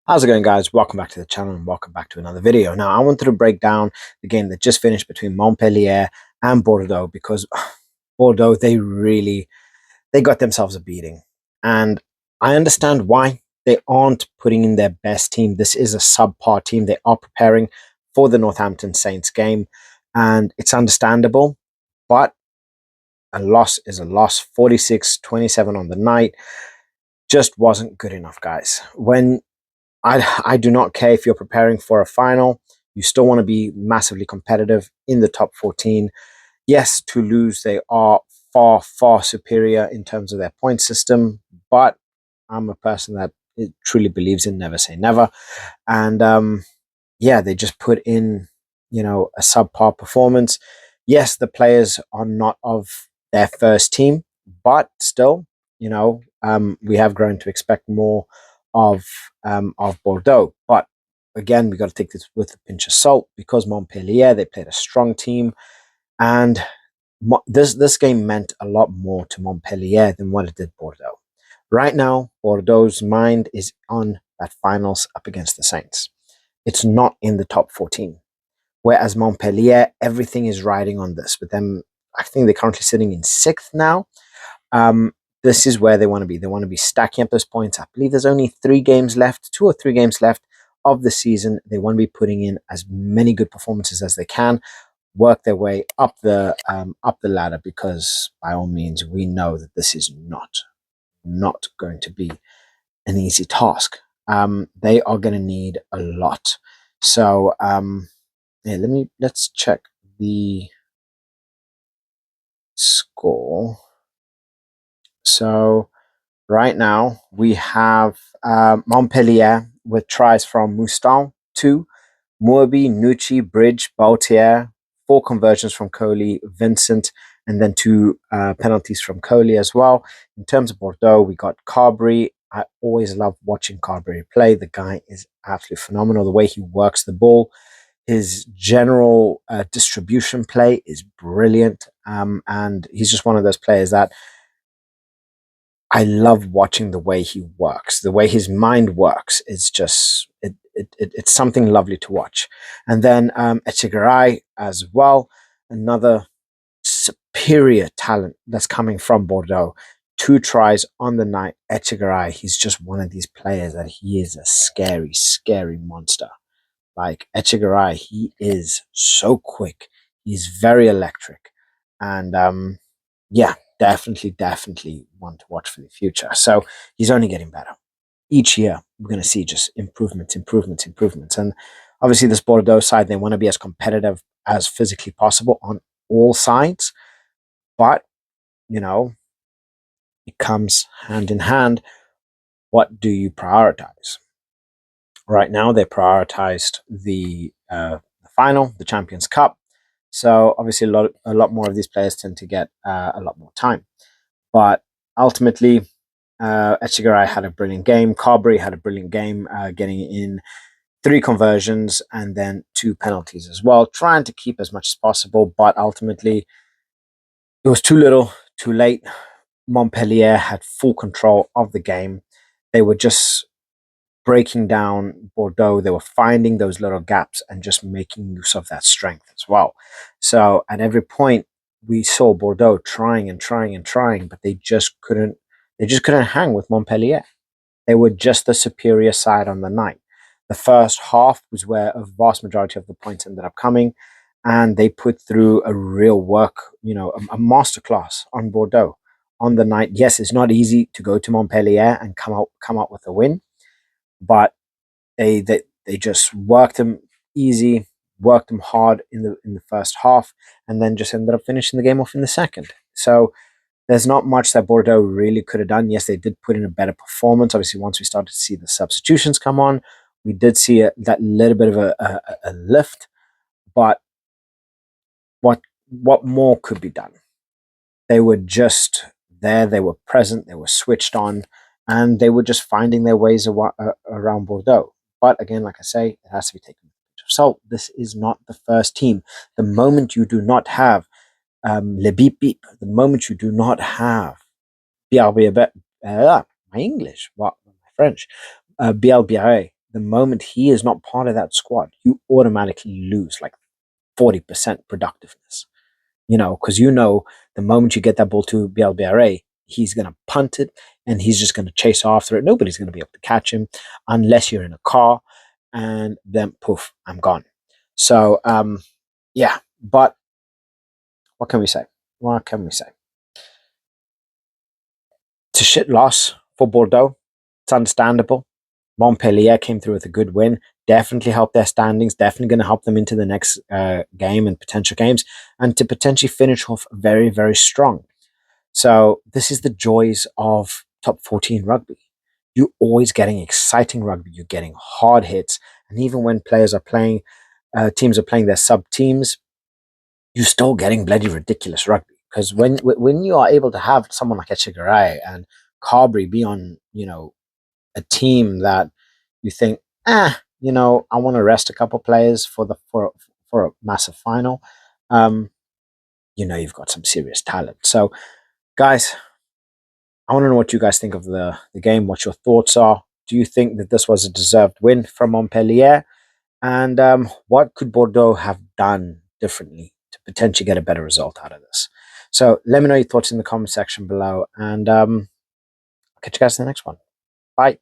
How's it going, guys? Welcome back to the channel and welcome back to another video. Now, I wanted to break down the game that just finished between Montpellier and Bordeaux because Bordeaux, they got themselves a beating. And I understand why they aren't putting in their best team. This is a subpar team. They are preparing for the Northampton Saints game, and it's understandable, but a loss is a loss. 46-27 on the night just wasn't good enough, guys. I do not care if you're preparing for a final. You still want to be massively competitive in the top 14. Yes, Toulouse, they are far, far superior in terms of their point system, but I'm a person that truly believes in never say never. And yeah, they just put in, a subpar performance. Yes, the players are not of their first team, but still, we have grown to expect more of Bordeaux. But again, we got to take this with a pinch of salt because Montpellier, they played a strong team, and this game meant a lot more to Montpellier than what it did Bordeaux. Right now, Bordeaux's mind is on that finals up against the Saints. It's not in the top 14. Whereas Montpellier, everything is riding on this. With them, I think they're currently sitting in sixth now. This is where they want to be. They want to be stacking up those points. I believe there's only 2 or 3 games left of the season. They want to be putting in as many good performances as they can, work their way up the ladder, because by all means we know that this is not going to be an easy task. They are going to need a lot. So yeah, let's check the score. So right now we have Montpellier with tries from Mouston, 2, Moorby, Nucci, Bridge, Baltier, 4 conversions from Coley, Vincent, and then 2 penalties from Coley as well. In terms of Bordeaux, we got Carberry. I always love watching Carberry play. The guy is absolutely phenomenal. The way he works the ball, his general distribution play is brilliant. And he's just one of those players that I love watching the way he works. The way his mind works is just it's something lovely to watch. And then Echegaray as well, another superior talent that's coming from Bordeaux. 2 tries on the night. Echegaray, he's just one of these players that he is a scary, scary monster. Like Echegaray, he is so quick. He's very electric. And yeah, definitely one to watch for the future. So he's only getting better. Each year, we're going to see just improvements. And obviously, this Bordeaux side, they want to be as competitive as physically possible on all sides. But, it comes hand in hand. What do you prioritize? Right now, they prioritized the final, the Champions Cup. So obviously, a lot more of these players tend to get a lot more time. But ultimately, Echegaray had a brilliant game. Carberry had a brilliant game, getting in 3 conversions and then 2 penalties as well, trying to keep as much as possible. But ultimately, it was too little, too late. Montpellier had full control of the game. They were just breaking down Bordeaux. They were finding those little gaps and just making use of that strength as well. So at every point, we saw Bordeaux trying, but they just couldn't. They just couldn't hang with Montpellier. They were just the superior side on the night. The first half was where a vast majority of the points ended up coming, and they put through a real work, a masterclass on Bordeaux on the night. Yes, it's not easy to go to Montpellier and come out with a win, but they just worked them easy, worked them hard in the first half, and then just ended up finishing the game off in the second. So there's not much that Bordeaux really could have done. Yes, they did put in a better performance. Obviously, once we started to see the substitutions come on, we did see that little bit of a lift. But what more could be done? They were just there. They were present. They were switched on, and they were just finding their ways around Bordeaux. But again, like I say, it has to be taken with a pinch of salt. This is not the first team. The moment you do not have le beep beep, the moment you do not have my English, what my French, Biel the moment he is not part of that squad, you automatically lose like 40% productiveness. Because the moment you get that ball to BLBRA, he's going to punt it and he's just going to chase after it. Nobody's going to be able to catch him unless you're in a car, and then poof, I'm gone. So, yeah, but what can we say? What can we say? It's a shit loss for Bordeaux. It's understandable. Montpellier came through with a good win. Definitely helped their standings. Definitely going to help them into the next game and potential games, and to potentially finish off very, very strong. So this is the joys of top 14 rugby. You're always getting exciting rugby. You're getting hard hits, and even when players are playing, teams are playing their sub teams, you're still getting bloody ridiculous rugby. Because when you are able to have someone like Echegaray and Carberry be on, a team that you think, I want to rest a couple players for a massive final, you've got some serious talent. So, guys, I want to know what you guys think of the game, what your thoughts are. Do you think that this was a deserved win from Montpellier? And what could Bordeaux have done differently to potentially get a better result out of this? So let me know your thoughts in the comment section below, and catch you guys in the next one. Bye.